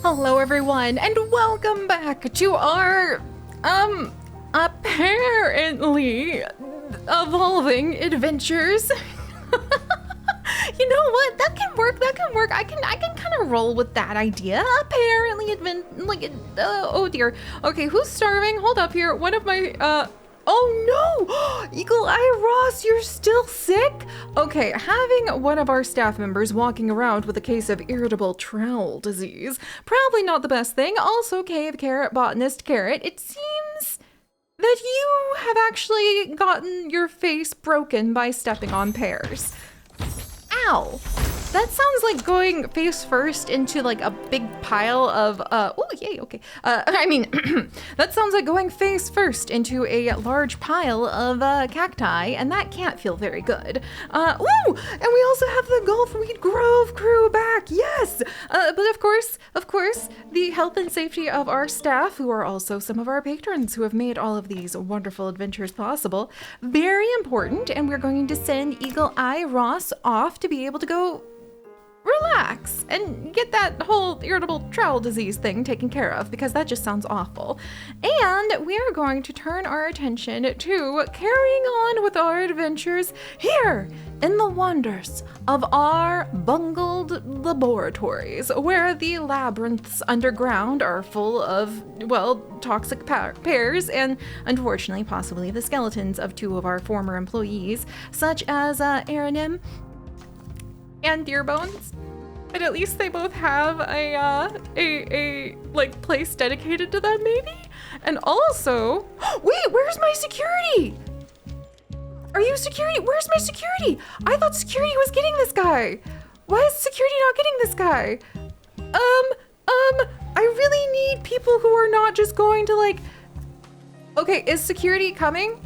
Hello everyone, and welcome back to our, apparently evolving adventures. You know what? That can work. I can kind of roll with that idea. Apparently oh dear. Okay, who's starving? Hold up here. One of my, oh no! Eagle Eye Ross, you're still sick? Okay, having one of our staff members walking around with a case of irritable trowel disease, probably not the best thing. Also, Cave Carrot Botanist Carrot, it seems that you have actually gotten your face broken by stepping on pears. Ow! That sounds like going face first into like a big pile of, oh yay, okay. That sounds like going face first into a large pile of cacti, and that can't feel very good. And we also have the Gulfweed Grove crew back, yes! But of course, the health and safety of our staff, who are also some of our patrons who have made all of these wonderful adventures possible, very important, and we're going to send Eagle Eye Ross off to be able to go relax and get that whole irritable trowel disease thing taken care of, because that just sounds awful. And we are going to turn our attention to carrying on with our adventures here in the wonders of our bungled laboratories, where the labyrinths underground are full of, well, toxic pears and, unfortunately, possibly the skeletons of two of our former employees, such as Aranim and Dearbones. But at least they both have a like place dedicated to them, maybe? And also, wait, where's my security? Are you security? Where's my security? I thought security was getting this guy. Why is security not getting this guy? I really need people who are not just going to like, okay, is security coming?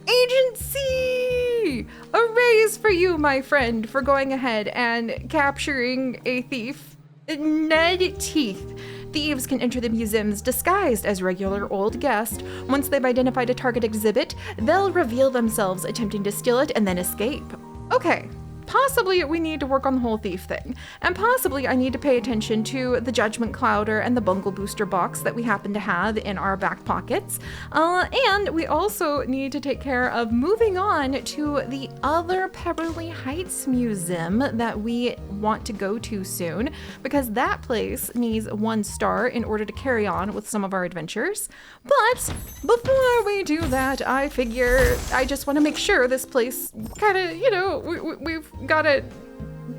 Agency! A raise for you, my friend, for going ahead and capturing a thief. Ned Teeth. Thieves can enter the museums disguised as regular old guests. Once they've identified a target exhibit, they'll reveal themselves attempting to steal it and then escape. Okay. Possibly we need to work on the whole thief thing, and possibly I need to pay attention to the Judgment Clouder and the Bungle Booster box that we happen to have in our back pockets, and we also need to take care of moving on to the other Pebberly Heights Museum that we want to go to soon, because that place needs 1 star in order to carry on with some of our adventures. But before we do that, I figure I just want to make sure this place kind of, you know, we've got it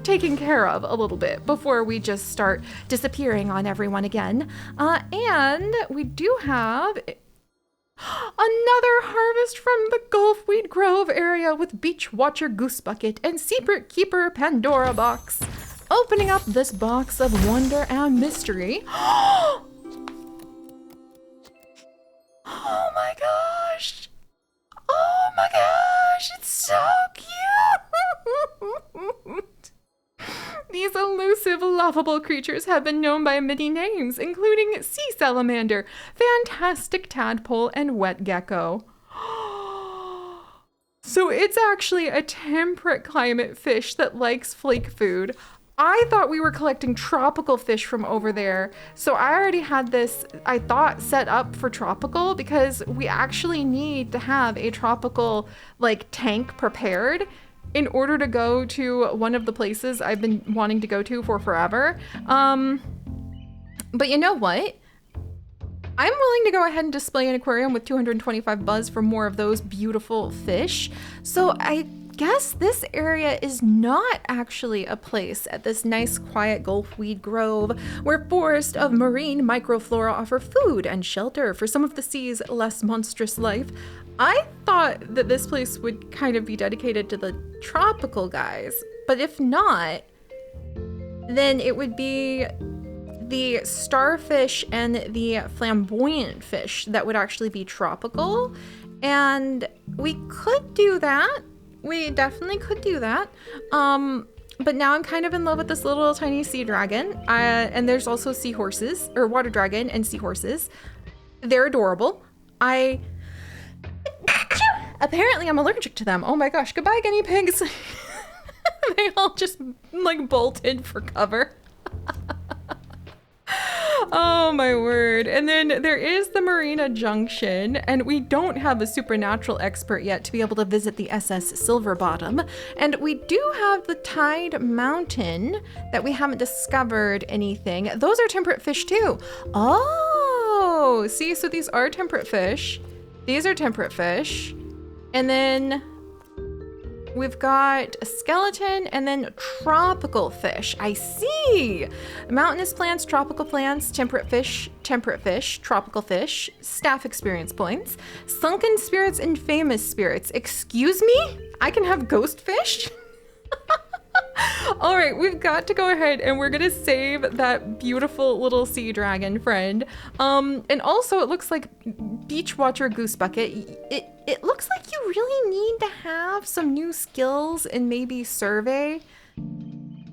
taken care of a little bit before we just start disappearing on everyone again. And we do have another harvest from the Gulfweed Grove area with Beach Watcher Goose Bucket and Secret Keeper Pandora box. Opening up this box of wonder and mystery. Oh my gosh! Oh my gosh, it's so cute! These elusive, lovable creatures have been known by many names, including sea salamander, fantastic tadpole, and wet gecko. So it's actually a temperate climate fish that likes flake food. I thought we were collecting tropical fish from over there, so I already had this, I thought, set up for tropical, because we actually need to have a tropical, like, tank prepared in order to go to one of the places I've been wanting to go to for forever. But you know what? I'm willing to go ahead and display an aquarium with 225 buzz for more of those beautiful fish. So I guess this area is not actually a place at this nice quiet Gulfweed Grove where forests of marine microflora offer food and shelter for some of the sea's less monstrous life. I thought that this place would kind of be dedicated to the tropical guys, but if not, then it would be the starfish and the flamboyant fish that would actually be tropical, and we could do that. We definitely could do that. But now I'm kind of in love with this little tiny sea dragon. And there's also seahorses, or water dragon and seahorses. They're adorable. Apparently I'm allergic to them. Oh my gosh, goodbye guinea pigs. They all just like bolted for cover. Oh my word. And then there is the Marina Junction, and we don't have a supernatural expert yet to be able to visit the SS Silverbottom. And we do have the Tide Mountain that we haven't discovered anything. Those are temperate fish too. Oh, see, so these are temperate fish. These are temperate fish. And then we've got a skeleton and then tropical fish. I see. Mountainous plants, tropical plants, temperate fish, tropical fish, staff experience points, sunken spirits and famous spirits. Excuse me? I can have ghost fish? All right, we've got to go ahead and we're gonna save that beautiful little sea dragon friend. And also it looks like Beach Watcher Goose Bucket. It looks like you really need to have some new skills and maybe survey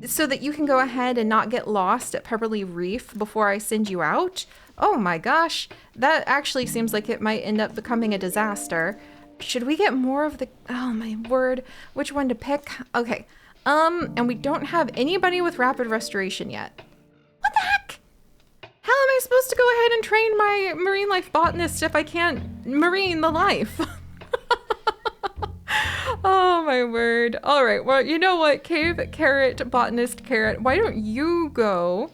so that you can go ahead and not get lost at Pepperly Reef before I send you out. Oh my gosh, that actually seems like it might end up becoming a disaster. Should we get more of the, oh my word, which one to pick? Okay. And we don't have anybody with rapid restoration yet. What the heck? How am I supposed to go ahead and train my marine life botanist if I can't marine the life? Oh my word. All right, well, you know what? Cave Carrot, Botanist Carrot, why don't you go?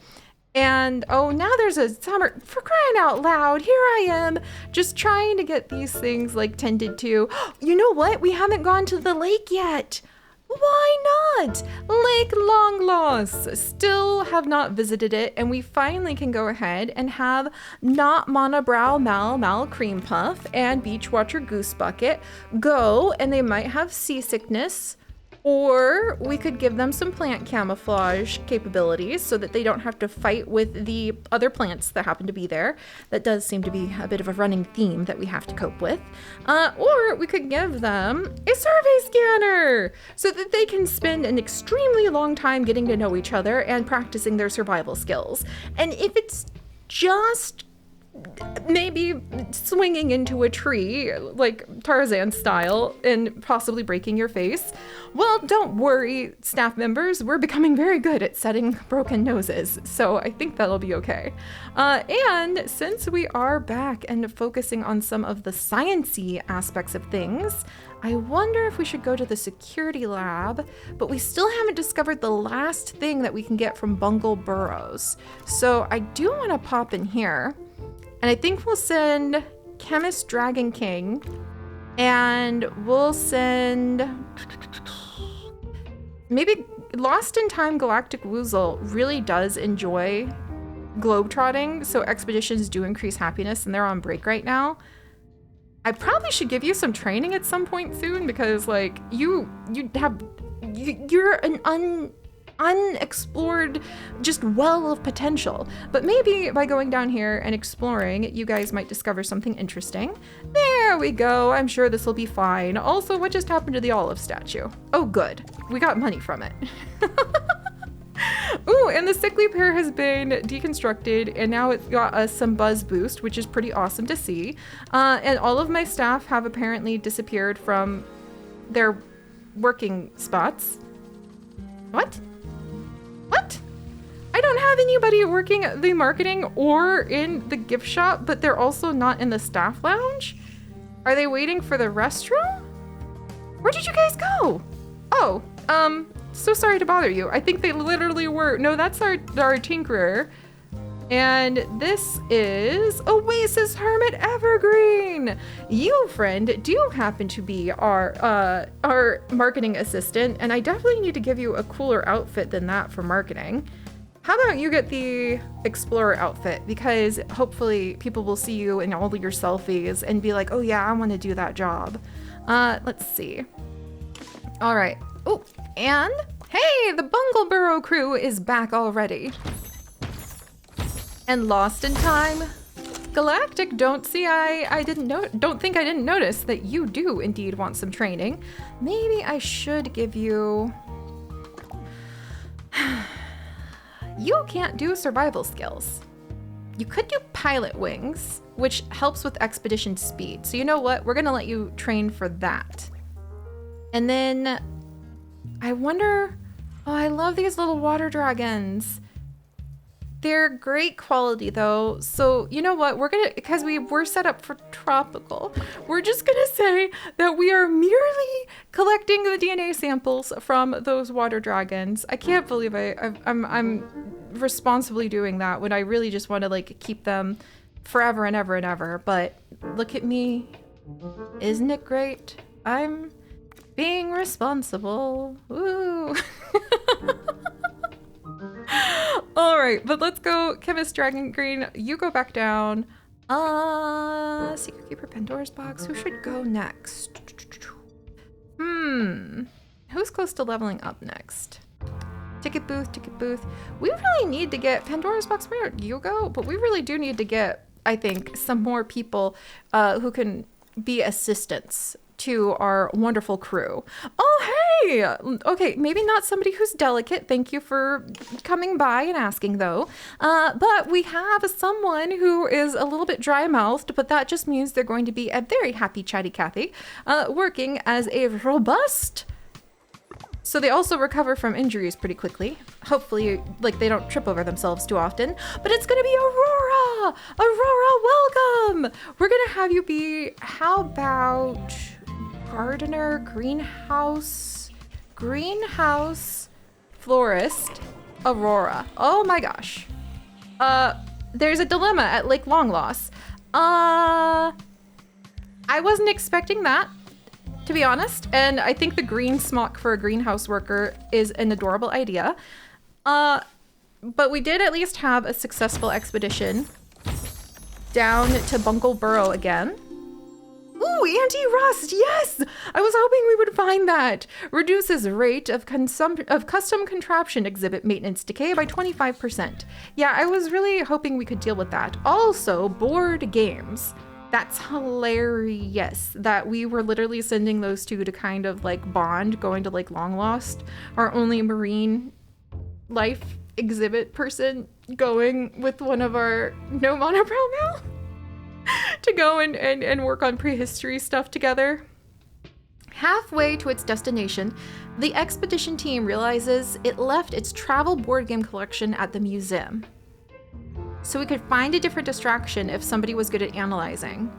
And, oh, now there's a summer, for crying out loud, here I am, just trying to get these things, like, tended to. You know what? We haven't gone to the lake yet. Why not? Lake Long Lost. Still have not visited it, and we finally can go ahead and have Not Monobrow Mal Cream Puff and Beach Watcher Goose Bucket go, and they might have seasickness, or we could give them some plant camouflage capabilities so that they don't have to fight with the other plants that happen to be there. That does seem to be a bit of a running theme that we have to cope with. Or we could give them a survey scanner so that they can spend an extremely long time getting to know each other and practicing their survival skills. And if it's just maybe swinging into a tree like Tarzan style and possibly breaking your face, well, don't worry, staff members, we're becoming very good at setting broken noses, so I think that'll be okay. And since we are back and focusing on some of the science-y aspects of things, I wonder if we should go to the security lab, but we still haven't discovered the last thing that we can get from Bungle Burrows. So I do want to pop in here. And I think we'll send Chemist Dragon King, and we'll send maybe Lost in Time Galactic Woozle really does enjoy globetrotting, so expeditions do increase happiness, and they're on break right now. I probably should give you some training at some point soon because, like, you're an unexplored just well of potential, but maybe by going down here and exploring you guys might discover something interesting. There we go. I'm sure this will be fine. Also, what just happened to the olive statue? Oh good, we got money from it. Ooh, and the sickly pear has been deconstructed and now it's got us some buzz boost, which is pretty awesome to see. And all of my staff have apparently disappeared from their working spots. What? What? I don't have anybody working the marketing or in the gift shop, but they're also not in the staff lounge? Are they waiting for the restroom? Where did you guys go? Oh, so sorry to bother you. I think they literally were. No, that's our tinkerer. And this is Oasis Hermit Evergreen. You, friend, do happen to be our marketing assistant, and I definitely need to give you a cooler outfit than that for marketing. How about you get the Explorer outfit, because hopefully people will see you in all of your selfies and be like, oh yeah, I want to do that job. Let's see. All right. Oh, and hey, the Bungle Burrow crew is back already. And Lost in Time Galactic, don't think I didn't notice that you do indeed want some training. Maybe I should give you... You can't do survival skills. You could do pilot wings, which helps with expedition speed. So you know what? We're gonna let you train for that. And then I wonder, oh, I love these little water dragons. They're great quality though. So you know what? Because we're set up for tropical, we're just gonna say that we are merely collecting the DNA samples from those water dragons. I can't believe I'm responsibly doing that when I really just want to like keep them forever and ever and ever. But look at me. Isn't it great? I'm being responsible. Woo. All right, but let's go. Chemist Dragon Green, you go back down. Secret Keeper Pandora's box. Who should go next? Who's close to leveling up next? Ticket booth, ticket booth. We really need to get Pandora's box. Where you go? But we really do need to get, I think, some more people who can be assistants to our wonderful crew. Oh, hey! Okay, maybe not somebody who's delicate. Thank you for coming by and asking, though. But we have someone who is a little bit dry-mouthed, but that just means they're going to be a very happy chatty Cathy, working as a robust. So they also recover from injuries pretty quickly. Hopefully, like, they don't trip over themselves too often. But it's gonna be Aurora! Aurora, welcome! We're gonna have you be, how about gardener, greenhouse, florist, Aurora. Oh my gosh. There's a dilemma at Lake Longloss. I wasn't expecting that, to be honest, and I think the green smock for a greenhouse worker is an adorable idea. But we did at least have a successful expedition down to Bungle Burrow again. Ooh, anti-rust, yes! I was hoping we would find that. Reduces rate of custom contraption exhibit maintenance decay by 25%. Yeah, I was really hoping we could deal with that. Also, board games. That's hilarious that we were literally sending those two to kind of like bond, going to like Long Lost, our only marine life exhibit person going with one of our no monopro now to go and work on prehistory stuff together. Halfway to its destination, the expedition team realizes it left its travel board game collection at the museum. So we could find a different distraction if somebody was good at analyzing,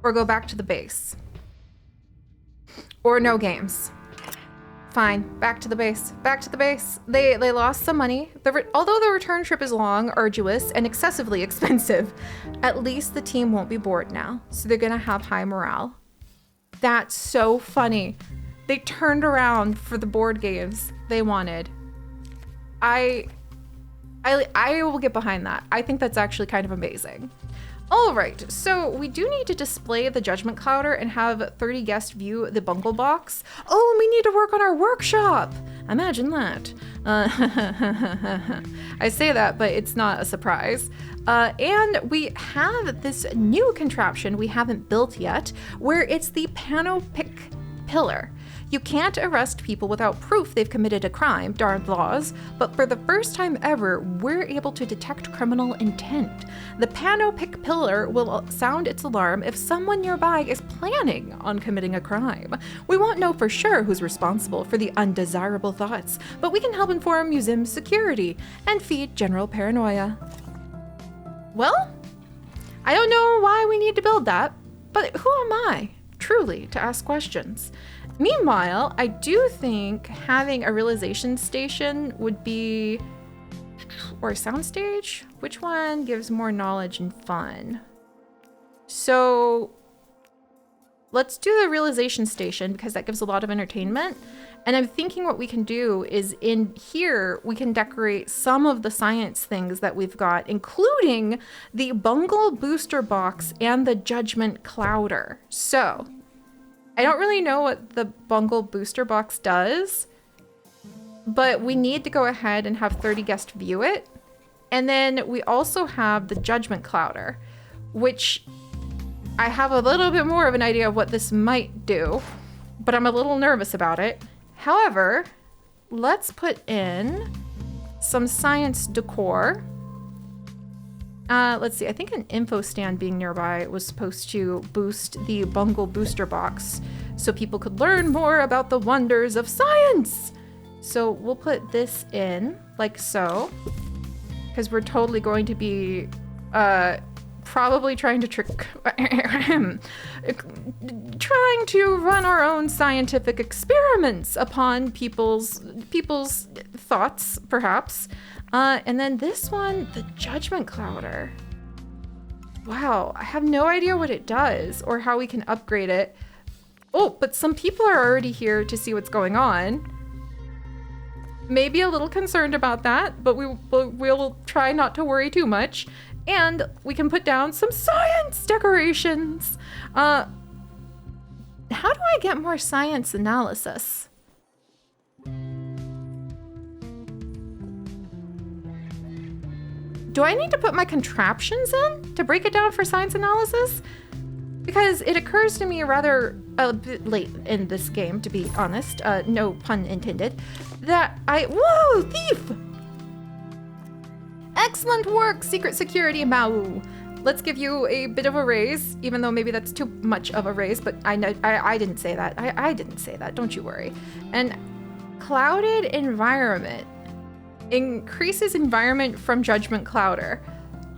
or go back to the base. Or no games. Fine, back to the base, back to the base. They lost some money. Although the return trip is long, arduous, and excessively expensive, at least the team won't be bored now, so they're gonna have high morale. That's so funny. They turned around for the board games they wanted. I will get behind that. I think that's actually kind of amazing. All right, so we do need to display the Judgment Clouder and have 30 guests view the Bungle Box. Oh, and we need to work on our workshop. Imagine that. I say that, but it's not a surprise. And we have this new contraption we haven't built yet, where it's the Panopic Pillar. You can't arrest people without proof they've committed a crime, darn laws, but for the first time ever, we're able to detect criminal intent. The Panopic Pillar will sound its alarm if someone nearby is planning on committing a crime. We won't know for sure who's responsible for the undesirable thoughts, but we can help inform museum security and feed general paranoia. Well, I don't know why we need to build that, but who am I, truly, to ask questions? Meanwhile, I do think having a realization station would be, or a soundstage? Which one gives more knowledge and fun? So let's do the realization station because that gives a lot of entertainment. And I'm thinking what we can do is in here, we can decorate some of the science things that we've got, including the Bungle Booster Box and the Judgment Clouder. So I don't really know what the Bungle Booster Box does, but we need to go ahead and have 30 guests view it. And then we also have the Judgment Clouder, which I have a little bit more of an idea of what this might do, but I'm a little nervous about it. However, let's put in some science decor. Let's see, I think an info stand being nearby was supposed to boost the Bungle Booster Box so people could learn more about the wonders of science. So we'll put this in like so. because we're totally going to be probably trying to trying to run our own scientific experiments upon people's thoughts, perhaps. And then this one, the Judgment Clouder. Wow, I have no idea what it does or how we can upgrade it. Oh, but some people are already here to see what's going on. Maybe a little concerned about that, but we'll try not to worry too much. And we can put down some science decorations. How do I get more science analysis? Do I need to put my contraptions in to break it down for science analysis? Because it occurs to me rather a bit late in this game, to be honest, no pun intended, that whoa, thief! Excellent work, Secret Security Mau. Let's give you a bit of a raise, even though maybe that's too much of a raise, but I know I didn't say that. I didn't say that, don't you worry. And Clouded Environment increases environment from Judgment Clouder.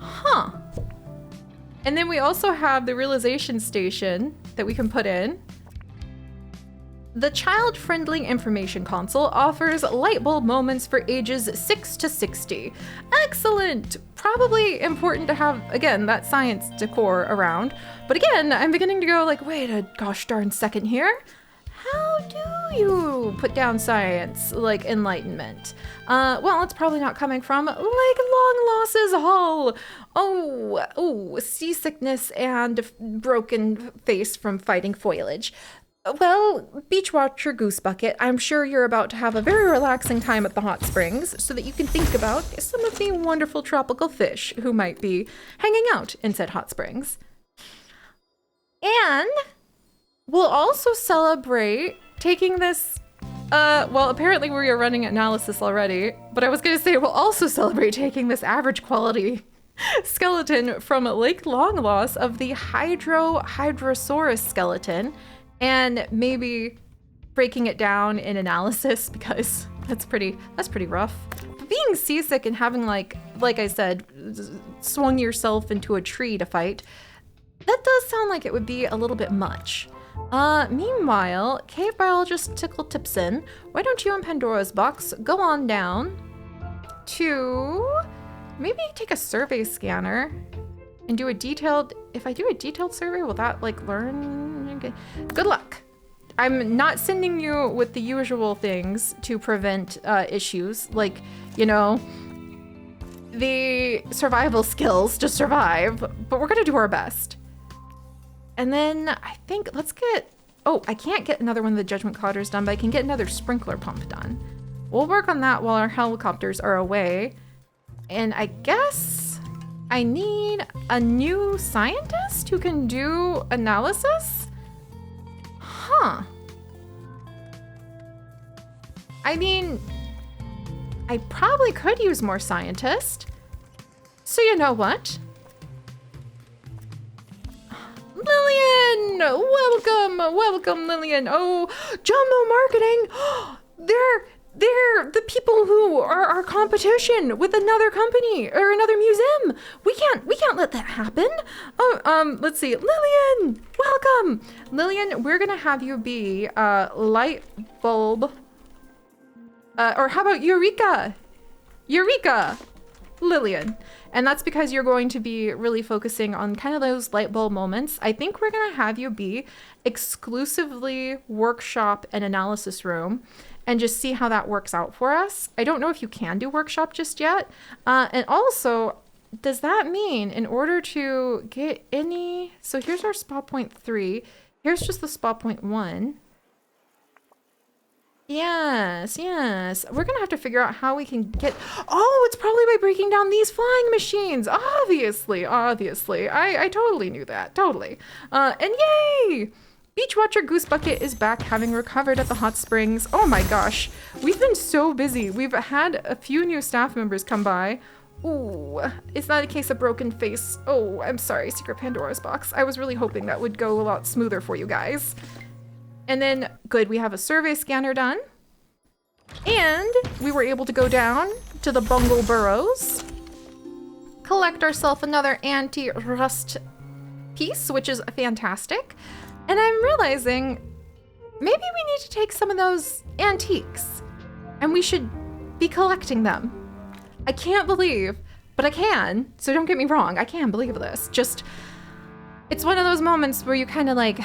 Huh. And then we also have the realization station that we can put in. The child-friendly information console offers light bulb moments for ages 6 to 60. Excellent! Probably important to have, again, that science decor around. But again, I'm beginning to go like, wait a gosh darn second here. How do you put down science, like enlightenment? Well, it's probably not coming from like long losses Hull. Oh, seasickness and broken face from fighting foliage. Well, Beach Watcher Goose Bucket, I'm sure you're about to have a very relaxing time at the hot springs so that you can think about some of the wonderful tropical fish who might be hanging out in said hot springs. And we'll also celebrate taking this, well, apparently we are running analysis already, but I was going to say we'll also celebrate taking this average quality skeleton from Lake Long Loss of the Hydrosaurus skeleton and maybe breaking it down in analysis because that's pretty rough. But being seasick and having like I said, swung yourself into a tree to fight, that does sound like it would be a little bit much. Meanwhile, cave biologist Tickle Tipson, why don't you and Pandora's box go on down to maybe take a survey scanner and do a detailed, if I do a detailed survey, will that like learn? Okay. Good luck. I'm not sending you with the usual things to prevent issues, like, you know, the survival skills to survive, but we're gonna do our best. And then I think let's get, I can't get another one of the Judgment Clouders done, but I can get another sprinkler pump done. We'll work on that while our helicopters are away. And I guess I need a new scientist who can do analysis? Huh. I mean, I probably could use more scientists. So you know what? Lillian! Welcome, Lillian. Oh, Jumbo Marketing! They're the people who are our competition with another company or another museum. We can't let that happen. Let's see. Lillian, welcome. Lillian, we're gonna have you be light bulb. Or how about Eureka? Lillian. And that's because you're going to be really focusing on kind of those light bulb moments. I think we're gonna have you be exclusively workshop and analysis room and just see how that works out for us. I don't know if you can do workshop just yet. And also, does that mean in order to get any, so here's our spot point 3, here's just the spot point 1. Yes. We're gonna have to figure out how we can get, it's probably by breaking down these flying machines. Obviously. I totally knew that, totally. And yay! Beach Watcher Goose Bucket is back, having recovered at the hot springs. Oh my gosh, we've been so busy. We've had a few new staff members come by. Ooh, it's not a case of broken face. Oh, I'm sorry, Secret Pandora's box. I was really hoping that would go a lot smoother for you guys. And then, good, we have a survey scanner done. And we were able to go down to the Bungle Burrows collect ourselves another anti-rust piece, which is fantastic. And I'm realizing maybe we need to take some of those antiques and we should be collecting them. I can't believe, but I can. So don't get me wrong, I can believe this. Just, it's one of those moments where you kind of like,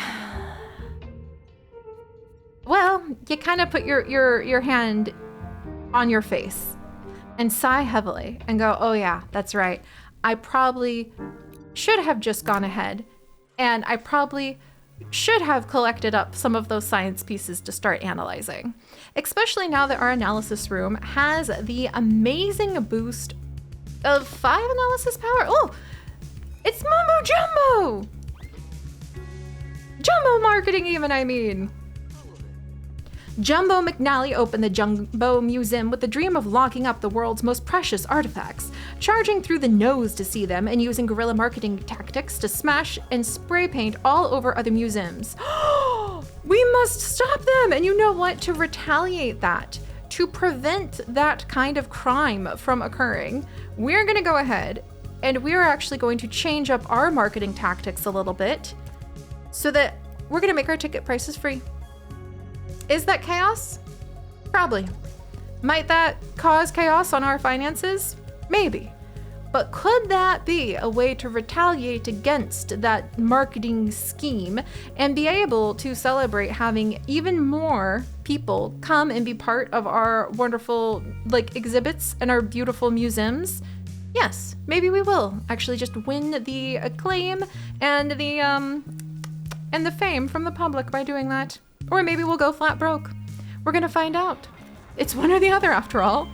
well, you kind of put your hand on your face and sigh heavily and go, oh yeah, that's right. I probably should have just gone ahead and I probably should have collected up some of those science pieces to start analyzing, especially now that our analysis room has the amazing boost of 5 analysis power. Oh, it's Mumbo Jumbo! Jumbo marketing even, I mean. Jumbo McNally opened the Jumbo Museum with the dream of locking up the world's most precious artifacts, charging through the nose to see them and using guerrilla marketing tactics to smash and spray paint all over other museums. We must stop them! And you know what? To retaliate that, to prevent that kind of crime from occurring, we're gonna go ahead and we're actually going to change up our marketing tactics a little bit so that we're gonna make our ticket prices free. Is that chaos? Probably. Might that cause chaos on our finances? Maybe. But could that be a way to retaliate against that marketing scheme and be able to celebrate having even more people come and be part of our wonderful exhibits and our beautiful museums? Yes, maybe we will actually just win the acclaim and the fame from the public by doing that. Or maybe we'll go flat broke. We're gonna find out. It's one or the other after all.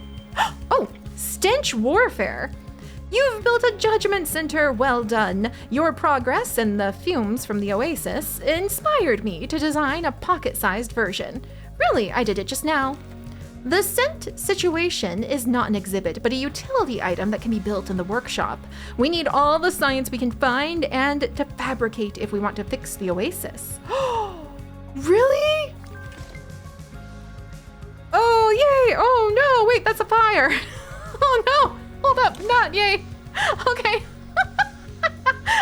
Oh, stench warfare. You've built a judgment center, well done. Your progress and the fumes from the oasis inspired me to design a pocket-sized version. Really, I did it just now. The scent situation is not an exhibit, but a utility item that can be built in the workshop. We need all the science we can find and to fabricate if we want to fix the oasis. Really? Oh, yay! Oh no, wait, that's a fire. Oh no, hold up, not yay. Okay.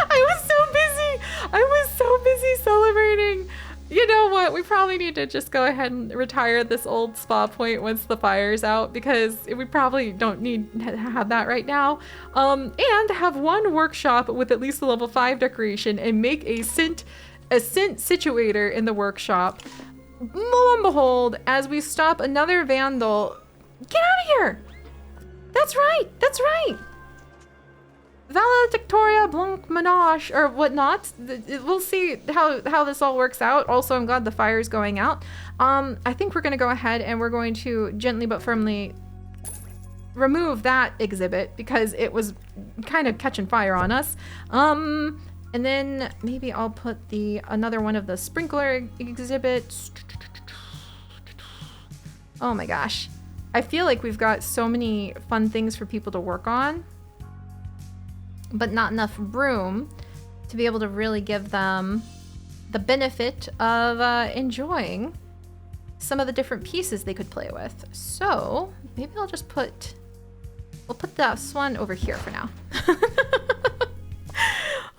I was so busy celebrating. You know what, we probably need to just go ahead and retire this old spa point once the fire's out because we probably don't need to have that right now. And have one workshop with at least a level 5 decoration and make a scent situator in the workshop. Lo and behold, as we stop another vandal, get out of here! That's right, that's right. Valedictoria Blanc Menage or whatnot. We'll see how this all works out. Also, I'm glad the fire's going out. I think we're gonna go ahead and we're going to gently but firmly remove that exhibit because it was kind of catching fire on us. And then maybe I'll put another one of the sprinkler exhibits. Oh my gosh. I feel like we've got so many fun things for people to work on, but not enough room to be able to really give them the benefit of enjoying some of the different pieces they could play with. So maybe I'll just we'll put this one over here for now.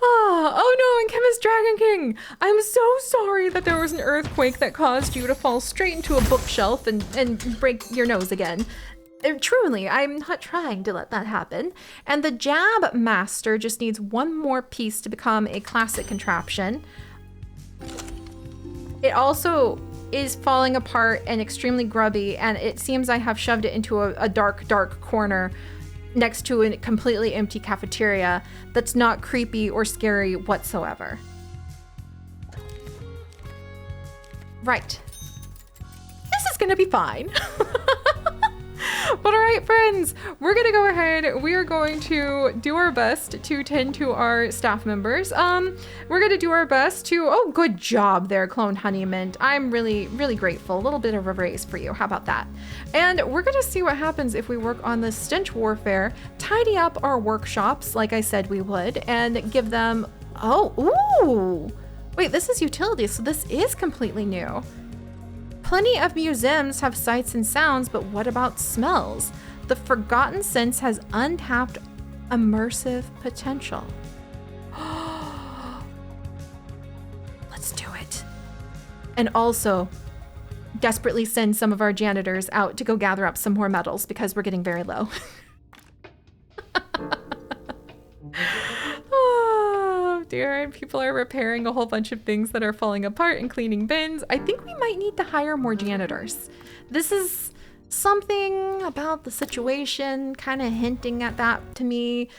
Oh no, and Chemist Dragon King! I'm so sorry that there was an earthquake that caused you to fall straight into a bookshelf and break your nose again. Truly, I'm not trying to let that happen. And the Jab Master just needs one more piece to become a classic contraption. It also is falling apart and extremely grubby, and it seems I have shoved it into a dark, dark corner next to a completely empty cafeteria that's not creepy or scary whatsoever. Right. This is gonna be fine. But all right, friends, we're gonna go ahead. We are going to do our best to tend to our staff members. We're gonna do our best to, oh, good job there, Clone Honeymint. I'm really, really grateful. A little bit of a raise for you. How about that? And we're gonna see what happens if we work on the stench warfare, tidy up our workshops, like I said we would, and give them, ooh. Wait, this is utility, so this is completely new. Plenty of museums have sights and sounds, but what about smells? The Forgotten Sense has untapped Immersive potential. Let's do it. And also, desperately send some of our janitors out to go gather up some more metals because we're getting very low. Oh dear, and people are repairing a whole bunch of things that are falling apart and cleaning bins. I think we might need to hire more janitors. This is something about the situation kind of hinting at that to me.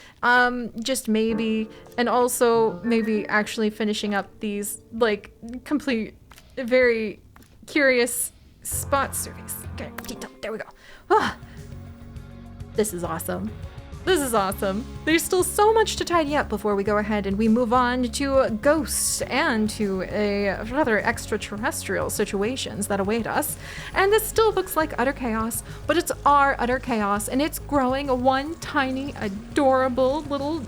Just maybe. And also maybe actually finishing up these like complete, very curious spot surveys. Okay, there we go. Ah, this is awesome. This is awesome. There's still so much to tidy up before we go ahead and we move on to ghosts and to a rather extraterrestrial situations that await us. And this still looks like utter chaos, but it's our utter chaos, and it's growing one tiny, adorable little,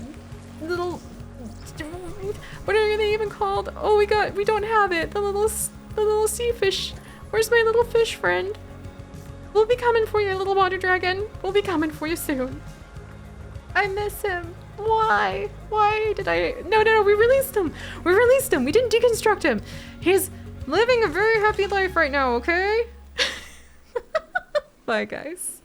what are they even called? Oh, we don't have it. The little sea fish. Where's my little fish friend? We'll be coming for you, little water dragon. We'll be coming for you soon. I miss him. Why? Why did I? No, we released him. We released him. We didn't deconstruct him. He's living a very happy life right now, okay? Bye, guys.